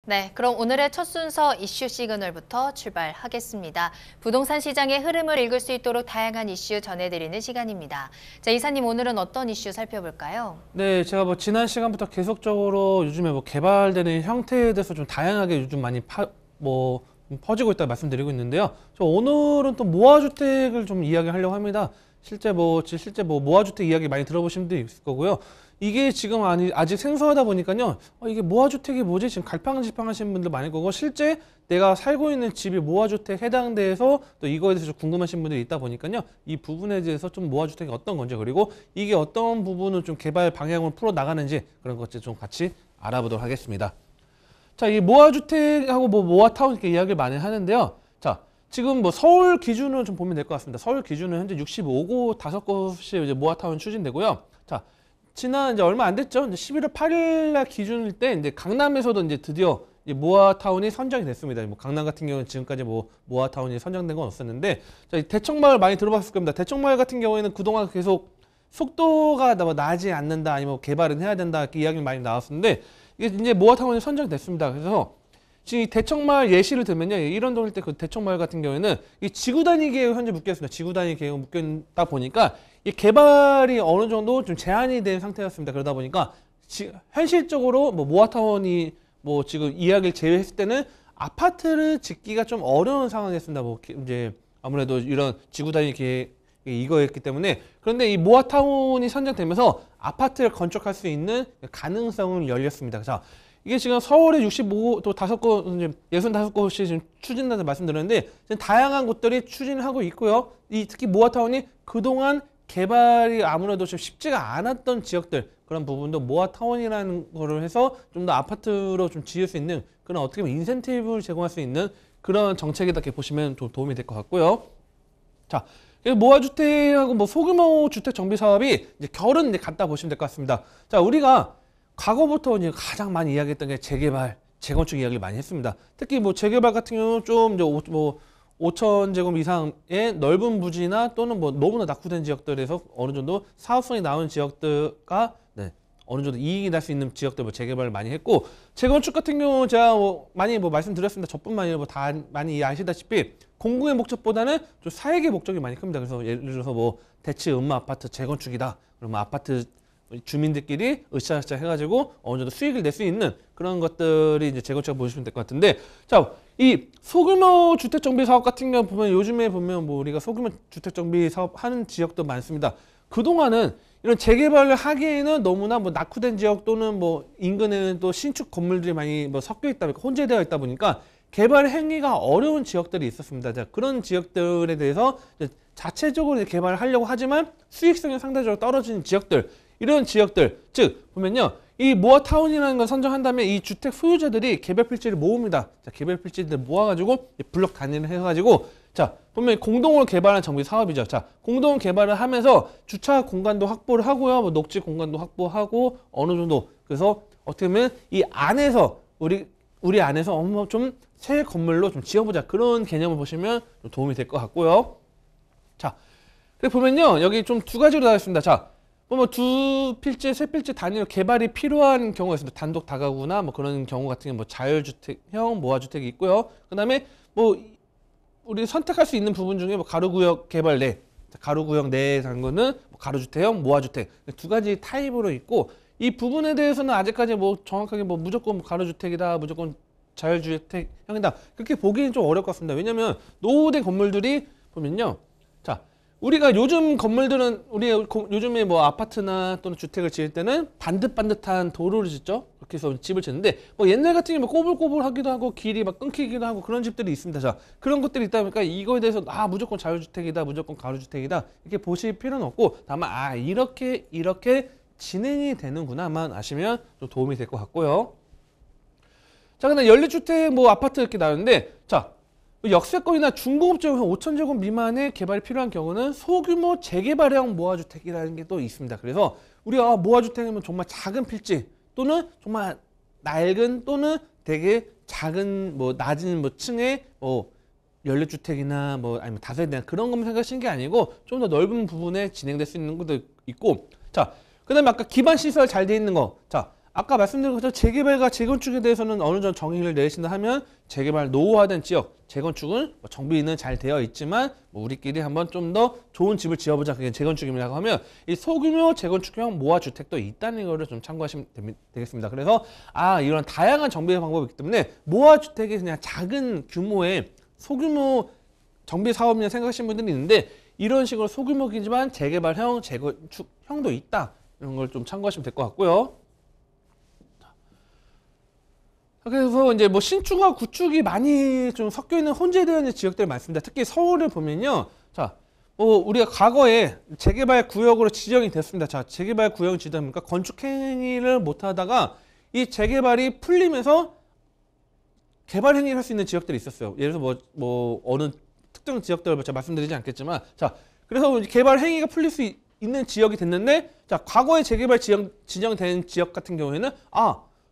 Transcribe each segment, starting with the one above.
네, 그럼 오늘의 첫 순서 이슈 시그널부터 출발하겠습니다. 부동산 시장의 흐름을 읽을 수 있도록 다양한 이슈 전해드리는 시간입니다. 자, 이사님 오늘은 어떤 이슈 살펴볼까요? 네, 제가 지난 시간부터 계속적으로 요즘에 개발되는 형태에 대해서 좀 다양하게 요즘 많이 퍼지고 있다고 말씀드리고 있는데요. 저 오늘은 또 모아주택을 좀 이야기하려고 합니다. 실제 모아주택 이야기 많이 들어보신 분도 있을 거고요. 이게 지금 아직 생소하다 보니까요. 이게 모아주택이 뭐지? 지금 갈팡질팡하시는 분들 많을 거고, 실제 내가 살고 있는 집이 모아주택 해당돼서 또 이거에 대해서 좀 궁금하신 분들이 있다 보니까요. 이 부분에 대해서 좀 모아주택이 어떤 건지, 그리고 이게 어떤 부분을 좀 개발 방향으로 풀어 나가는지 그런 것들 좀 같이 알아보도록 하겠습니다. 자, 이 모아주택하고 모아타운 이렇게 이야기를 많이 하는데요. 자, 지금 서울 기준으로 좀 보면 될 것 같습니다. 서울 기준은 현재 65곳 5곳이 이제 모아타운 추진되고요. 자, 지난 이제 얼마 안 됐죠. 이제 11월 8일 날 기준일 때 이제 강남에서도 이제 드디어 모아타운이 선정이 됐습니다. 강남 같은 경우는 지금까지 모아타운이 선정된 건 없었는데, 자, 대청마을 많이 들어봤을 겁니다. 대청마을 같은 경우에는 그동안 계속 속도가 나지 않는다, 아니면 개발은 해야 된다 이렇게 이야기가 많이 나왔었는데, 이게 이제 모아타운이 선정됐습니다. 그래서 지금 이 대청마을 예시를 들면요, 일원동일 때 그 대청마을 같은 경우에는 이 지구 단위 계획 현재 묶여 있습니다. 지구 단위 계획 묶여 있다 보니까 이 개발이 어느 정도 좀 제한이 된 상태였습니다. 그러다 보니까 현실적으로 모아타운이 지금 이야기를 제외했을 때는 아파트를 짓기가 좀 어려운 상황이었습니다. 이제 아무래도 이런 지구 단위 계획 이거였기 때문에. 그런데 이 모아타운이 선정되면서 아파트를 건축할 수 있는 가능성을 열렸습니다. 자, 이게 지금 서울에 65, 또 5곳, 65곳이 지금 추진된다고 말씀드렸는데, 다양한 곳들이 추진을 하고 있고요. 특히 모아타운이 그동안 개발이 아무래도 좀 쉽지가 않았던 지역들, 그런 부분도 모아타운이라는 거를 해서 좀 더 아파트로 좀 지을 수 있는 그런 어떻게 보면 인센티브를 제공할 수 있는 그런 정책이다 이렇게 보시면 좀 도움이 될 것 같고요. 자, 모아주택하고 소규모 주택 정비 사업이 이제 결은 이제 같다 보시면 될 것 같습니다. 자, 우리가 과거부터 이제 가장 많이 이야기했던 게 재개발, 재건축 이야기를 많이 했습니다. 특히 재개발 같은 경우는 좀 이제 5,000제곱 이상의 넓은 부지나 또는 너무나 낙후된 지역들에서 어느 정도 사업성이 나오는 지역들과 어느 정도 이익이 날 수 있는 지역들 재개발을 많이 했고, 재건축 같은 경우 제가 많이 말씀드렸습니다. 저뿐만 아니라 다 많이 아시다시피 공공의 목적보다는 좀 사익의 목적이 많이 큽니다. 그래서 예를 들어서 대치 음마 아파트 재건축이다. 그러면 아파트 주민들끼리 으쌰으쌰 해가지고 어느 정도 수익을 낼 수 있는 그런 것들이 이제 재건축을 보시면 될 것 같은데, 자, 이 소규모 주택 정비 사업 같은 경우 보면 요즘에 우리가 소규모 주택 정비 사업 하는 지역도 많습니다. 그동안은 이런 재개발을 하기에는 너무나 낙후된 지역 또는 인근에는 또 신축 건물들이 많이 섞여 있다 보니까, 혼재되어 있다 보니까 개발 행위가 어려운 지역들이 있었습니다. 자, 그런 지역들에 대해서 자체적으로 개발을 하려고 하지만 수익성이 상대적으로 떨어지는 지역들, 이런 지역들, 즉 보면요, 이 모아타운이라는 걸 선정한다면 이 주택 소유자들이 개별 필지를 모읍니다. 자, 개별 필지를 모아가지고 블록 단위를 해가지고, 자, 보면 공동으로 개발한 정비 사업이죠. 자, 공동 개발을 하면서 주차 공간도 확보를 하고요, 녹지 공간도 확보하고 어느 정도, 그래서 어떻게 보면 이 안에서 우리 안에서 좀 새 건물로 좀 지어보자, 그런 개념을 보시면 좀 도움이 될 것 같고요. 자, 그리고 보면요, 여기 좀 두 가지로 나와 있습니다. 자, 두 필지, 세 필지 단위로 개발이 필요한 경우가 있습니다. 단독 다가구나 그런 경우 같은 경우 자율주택형 모아주택이 있고요. 그 다음에 우리 선택할 수 있는 부분 중에 가로구역 개발 내, 가로구역 내에 간 거는 가로주택형 모아주택, 두 가지 타입으로 있고, 이 부분에 대해서는 아직까지 정확하게 무조건 가로주택이다, 무조건 자율주택형이다, 그렇게 보기는 좀 어려울 것 같습니다. 왜냐면 노후된 건물들이 보면요, 자, 우리가 요즘 건물들은 요즘에 아파트나 또는 주택을 지을 때는 반듯반듯한 도로를 짓죠. 그렇게 해서 집을 짓는데 옛날 같은 경우 꼬불꼬불하기도 하고 길이 끊기기도 하고 그런 집들이 있습니다. 자, 그런 것들이 있다 보니까 이거에 대해서 무조건 자율주택이다, 무조건 가로주택이다 이렇게 보실 필요는 없고, 다만 이렇게 진행이 되는구나만 아시면 좀 도움이 될 것 같고요. 자, 근데 연립주택 아파트 이렇게 나오는데, 자, 역세권이나 중고급지역 5,000제곱 미만의 개발이 필요한 경우는 소규모 재개발형 모아주택이라는 게 또 있습니다. 그래서 우리가 모아주택이면 정말 작은 필지 또는 정말 낡은 또는 되게 작은 낮은 층의 연립주택이나 아니면 다세대나 그런 것만 생각하시는 게 아니고 좀 더 넓은 부분에 진행될 수 있는 것도 있고, 자, 그 다음에 아까 기반 시설 잘 돼 있는 거, 자, 아까 말씀드린 것처럼 재개발과 재건축에 대해서는 어느 정도 정의를 내리신다 하면 재개발 노후화된 지역, 재건축은 뭐 정비는 잘 되어 있지만 뭐 우리끼리 한번 좀 더 좋은 집을 지어보자. 그게 재건축이라고 하면 이 소규모 재건축형 모아주택도 있다는 거를 좀 참고하시면 되겠습니다. 그래서 이런 다양한 정비 방법이 있기 때문에 모아주택이 그냥 작은 규모의 소규모 정비 사업이라 생각하시는 분들이 있는데 이런 식으로 소규모이지만 재개발형, 재건축형도 있다. 이런 걸 좀 참고하시면 될 것 같고요. 그래서 이제 뭐 신축과 구축이 많이 좀 섞여 있는 혼재되어 있는 지역들이 많습니다. 특히 서울을 보면요. 자, 뭐 우리가 과거에 재개발 구역으로 지정이 됐습니다. 자, 재개발 구역 지정이니까 건축 행위를 못 하다가 이 재개발이 풀리면서 개발 행위를 할 수 있는 지역들이 있었어요. 예를 들어서 뭐 어느 특정 지역들을 제가 말씀드리지 않겠지만, 자, 그래서 개발 행위가 풀릴 수 있는 지역이 됐는데, 자, 과거에 재개발 지정된 지역 같은 경우에는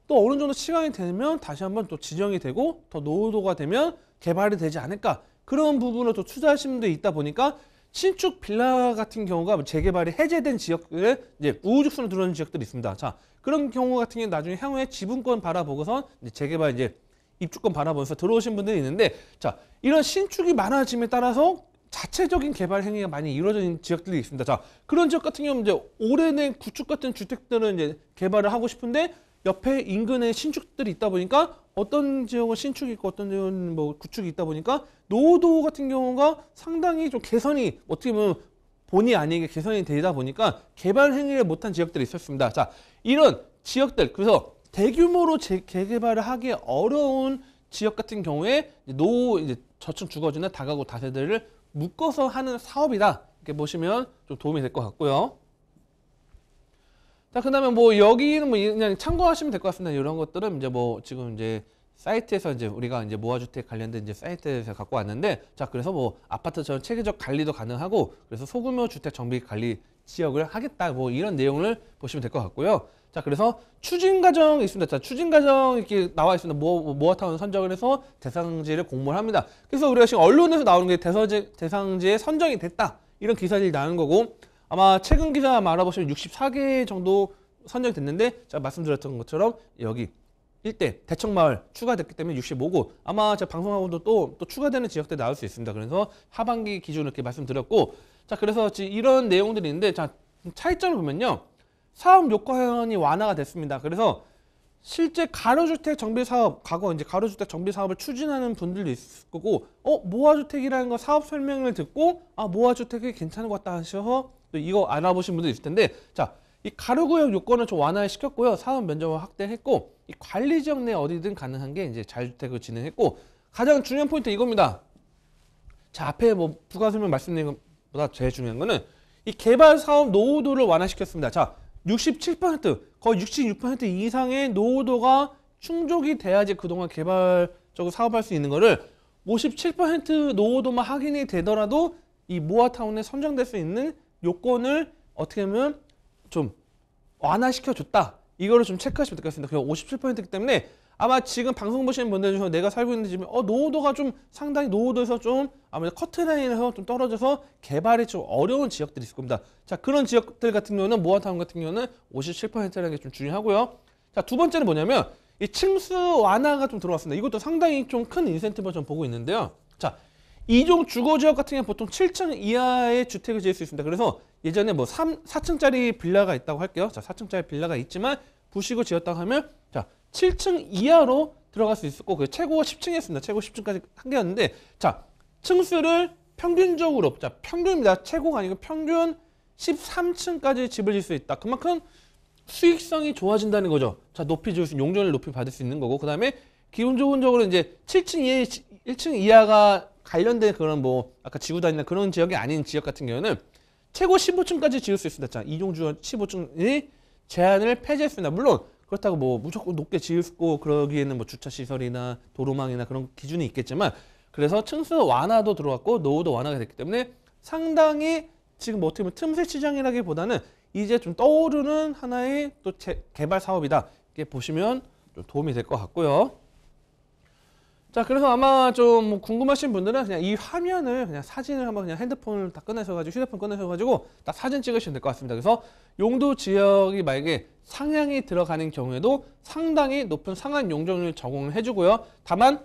또 어느 정도 시간이 되면 다시 한번 또 지정이 되고 더 노후도가 되면 개발이 되지 않을까, 그런 부분을 또 투자하시는 분들이 있다 보니까 신축 빌라 같은 경우가 재개발이 해제된 지역에 이제 우후죽순으로 들어오는 지역들이 있습니다. 자, 그런 경우 같은 경우는 나중에 향후에 지분권 바라보고서 이제 재개발 입주권 바라보면서 들어오신 분들이 있는데, 자, 이런 신축이 많아짐에 따라서 자체적인 개발 행위가 많이 이루어져 있는 지역들이 있습니다. 자, 그런 지역 같은 경우는 이제 오래된 구축 같은 주택들은 이제 개발을 하고 싶은데 옆에 인근에 신축들이 있다 보니까 어떤 지역은 신축이 있고 어떤 지역은 뭐 구축이 있다 보니까 노후도 같은 경우가 상당히 좀 개선이 어떻게 보면 본의 아니게 개선이 되다 보니까 개발 행위를 못한 지역들이 있었습니다. 자, 이런 지역들, 그래서 대규모로 재개발을 하기 어려운 지역 같은 경우에 이제 저층 주거지나 다가구 다세대를 묶어서 하는 사업이다. 이렇게 보시면 좀 도움이 될 것 같고요. 자, 그다음에 뭐 여기는 뭐 그냥 참고하시면 될 것 같습니다. 이런 것들은 이제 뭐 지금 이제 사이트에서 이제 우리가 이제 모아주택 관련된 이제 사이트에서 갖고 왔는데, 자, 그래서 뭐 아파트처럼 체계적 관리도 가능하고, 그래서 소규모 주택 정비 관리 지역을 하겠다, 뭐 이런 내용을 보시면 될 것 같고요. 자, 그래서 추진 과정이 있습니다. 자, 추진 과정 이렇게 나와 있습니다. 모아타운 선정을 해서 대상지를 공모를 합니다. 그래서 우리가 지금 언론에서 나오는 게 대상지에 선정이 됐다, 이런 기사들이 나오는 거고, 아마 최근 기사 알아보시면 64개 정도 선정이 됐는데, 제가 말씀드렸던 것처럼 여기 일대 대청마을 추가됐기 때문에 65구, 아마 제가 방송하고도 또 추가되는 지역들이 나올 수 있습니다. 그래서 하반기 기준으로 이렇게 말씀드렸고, 자, 그래서 이런 내용들이 있는데, 자, 차이점을 보면요, 사업 요건이 완화가 됐습니다. 그래서 실제 가로주택 정비 사업, 과거 이제 가로주택 정비 사업을 추진하는 분들도 있을 거고, 모아주택이라는 거 사업 설명을 듣고 모아주택이 괜찮은 것 같다 하셔서 또 이거 알아보신 분도 있을 텐데, 자, 이 가로구역 요건을 좀 완화를 시켰고요. 사업 면적을 확대했고, 이 관리 지역 내 어디든 가능한 게 이제 자유주택을 진행했고, 가장 중요한 포인트 이겁니다. 자, 앞에 뭐 부가 설명 말씀드린 것보다 제일 중요한 거는 이 개발 사업 노후도를 완화시켰습니다. 자, 67%, 거의 66% 이상의 노후도가 충족이 돼야지 그동안 개발적으로 사업할 수 있는 거를 57% 노후도만 확인이 되더라도 이 모아타운에 선정될 수 있는 요건을 어떻게 보면 좀 완화시켜줬다. 이거를 좀 체크하시면 될 것 같습니다. 그냥 57%이기 때문에 아마 지금 방송 보시는 분들 중에 내가 살고 있는 집이 노후도가 좀 상당히 노후도에서 좀 아무래도 커트라인에서 좀 떨어져서 개발이 좀 어려운 지역들이 있을 겁니다. 자, 그런 지역들 같은 경우는 모아타운 같은 경우는 57%라는 게 좀 중요하고요. 자, 두 번째는 뭐냐면 이 층수 완화가 좀 들어왔습니다. 이것도 상당히 좀 큰 인센티브를 좀 보고 있는데요. 자, 이종 주거지역 같은 경우는 보통 7층 이하의 주택을 지을 수 있습니다. 그래서 예전에 뭐 4층짜리 빌라가 있다고 할게요. 자, 4층짜리 빌라가 있지만 부시고 지었다고 하면, 자, 7층 이하로 들어갈 수 있었고, 그 최고가 10층이었습니다. 최고 10층까지 한 개였는데, 자, 층수를 평균적으로, 자, 평균입니다. 최고가 아니고 평균 13층까지 집을 지을 수 있다. 그만큼 수익성이 좋아진다는 거죠. 자, 높이 지을 수 있는, 용적률 높이 받을 수 있는 거고, 그 다음에 기본적으로 이제 7층 이하, 1층 이하가 관련된 그런 뭐 아까 지구단이나 그런 지역이 아닌 지역 같은 경우는 최고 15층까지 지을 수 있습니다. 자, 이종주 15층이 제한을 폐지했습니다. 물론 그렇다고 뭐 무조건 높게 지을고 그러기에는 뭐 주차 시설이나 도로망이나 그런 기준이 있겠지만, 그래서 층수 완화도 들어왔고 노후도 완화가 됐기 때문에 상당히 지금 뭐 어떻게 보면 틈새 시장이라기보다는 이제 좀 떠오르는 하나의 또 개발 사업이다. 이렇게 보시면 좀 도움이 될 것 같고요. 자, 그래서 아마 좀뭐 궁금하신 분들은 그냥 이 화면을 그냥 사진을 한번 그냥 핸드폰을 딱 꺼내셔가지고 휴대폰 꺼내셔가지고 딱 사진 찍으시면 될 것 같습니다. 그래서 용도 지역이 만약에 상향이 들어가는 경우에도 상당히 높은 상한 용적률 적용을 해주고요. 다만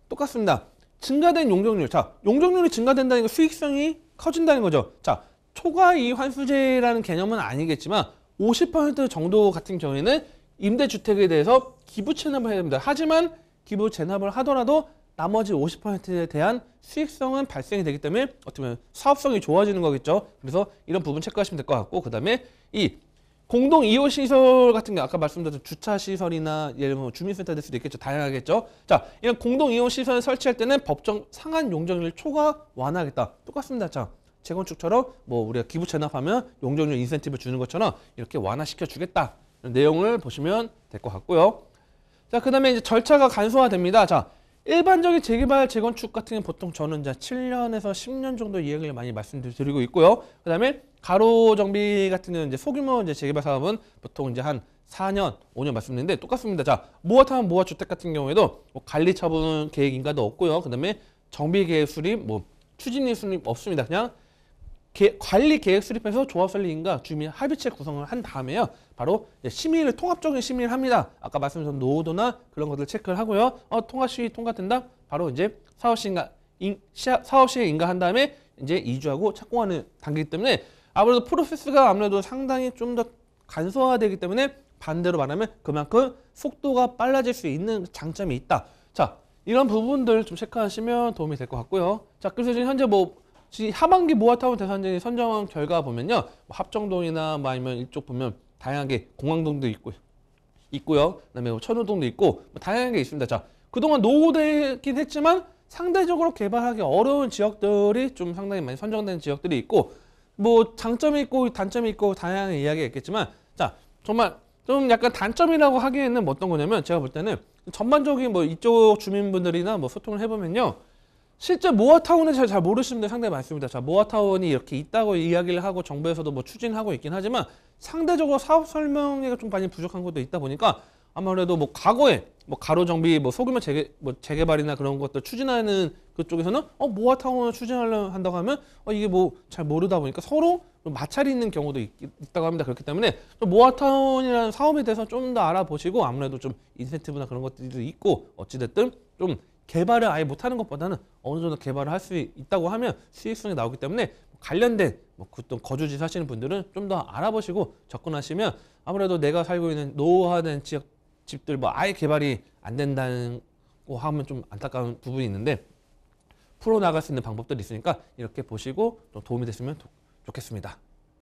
똑같습니다. 증가된 용적률. 자, 용적률이 증가된다는 건 수익성이 커진다는 거죠. 자, 초과 이환수제라는 개념은 아니겠지만 50% 정도 같은 경우에는 임대주택에 대해서 기부 체납을 해야 됩니다. 하지만 기부 체납을 하더라도 나머지 50%에 대한 수익성은 발생이 되기 때문에 어떻게 보면 사업성이 좋아지는 거겠죠. 그래서 이런 부분 체크하시면 될 것 같고, 그 다음에 이 공동 이용 시설 같은 게 아까 말씀드렸던 주차 시설이나 예를 들면 주민센터 될 수도 있겠죠. 다양하겠죠. 자, 이런 공동 이용 시설을 설치할 때는 법정 상한 용적률 초과 완화하겠다. 똑같습니다. 자, 재건축처럼 뭐 우리가 기부 체납하면 용적률 인센티브 주는 것처럼 이렇게 완화시켜 주겠다. 이런 내용을 보시면 될 것 같고요. 자, 그 다음에 이제 절차가 간소화됩니다. 자, 일반적인 재개발, 재건축 같은 경우는 보통 저는 이제 7년에서 10년 정도 이야기를 많이 말씀드리고 있고요. 그 다음에 가로 정비 같은 경우는 이제 소규모 이제 재개발 사업은 보통 이제 한 4년, 5년 말씀드리는데 똑같습니다. 자, 모아타운 모아주택 같은 경우에도 뭐 관리 처분 계획 인가도 없고요. 그 다음에 정비 계획 수립, 뭐 추진이 수립 없습니다. 그냥 관리 계획 수립해서 조합 설립 인가 주민 합의체 구성을 한 다음에요. 바로 심의를 통합적인 심의를 합니다. 아까 말씀드린 노후도나 그런 것들 체크를 하고요. 통과 시기 통과된다. 바로 이제 사업시에 인가한 다음에 이제 이주하고 착공하는 단계이기 때문에 아무래도 프로세스가 아무래도 상당히 좀 더 간소화되기 때문에 반대로 말하면 그만큼 속도가 빨라질 수 있는 장점이 있다. 자, 이런 부분들 좀 체크하시면 도움이 될 것 같고요. 자, 그래서 지금 현재 하반기 모아타운 대상자의 선정 결과 보면요. 뭐 합정동이나 뭐 아니면 이쪽 보면 다양하게 공항동도 있고요. 그다음에 뭐 천호동도 있고 뭐 다양하게 있습니다. 자, 그동안 노후되긴 했지만 상대적으로 개발하기 어려운 지역들이 좀 상당히 많이 선정된 지역들이 있고 뭐 장점이 있고 단점이 있고 다양한 이야기가 있겠지만 자, 정말 좀 약간 단점이라고 하기에는 뭐 어떤 거냐면 제가 볼 때는 전반적인 뭐 이쪽 주민분들이나 뭐 소통을 해보면요. 실제 모아타운은 잘 모르시는 분들 상당히 많습니다. 자, 모아타운이 이렇게 있다고 이야기를 하고 정부에서도 뭐 추진하고 있긴 하지만 상대적으로 사업 설명회가 좀 많이 부족한 것도 있다 보니까 아무래도 뭐 과거에 뭐 가로 정비 뭐 소규모 재개발이나 그런 것들 추진하는 그쪽에서는 모아타운을 추진하려 한다고 하면 이게 뭐 잘 모르다 보니까 서로 마찰이 있는 경우도 있다고 합니다. 그렇기 때문에 모아타운이라는 사업에 대해서 좀 더 알아보시고 아무래도 좀 인센티브나 그런 것들도 있고 어찌됐든 좀 개발을 아예 못하는 것보다는 어느 정도 개발을 할 수 있다고 하면 수익성이 나오기 때문에 관련된 거주지 사시는 분들은 좀 더 알아보시고 접근하시면 아무래도 내가 살고 있는 노후화된 지역 집들 뭐 아예 개발이 안 된다고 하면 좀 안타까운 부분이 있는데 풀어나갈 수 있는 방법들이 있으니까 이렇게 보시고 좀 도움이 됐으면 좋겠습니다.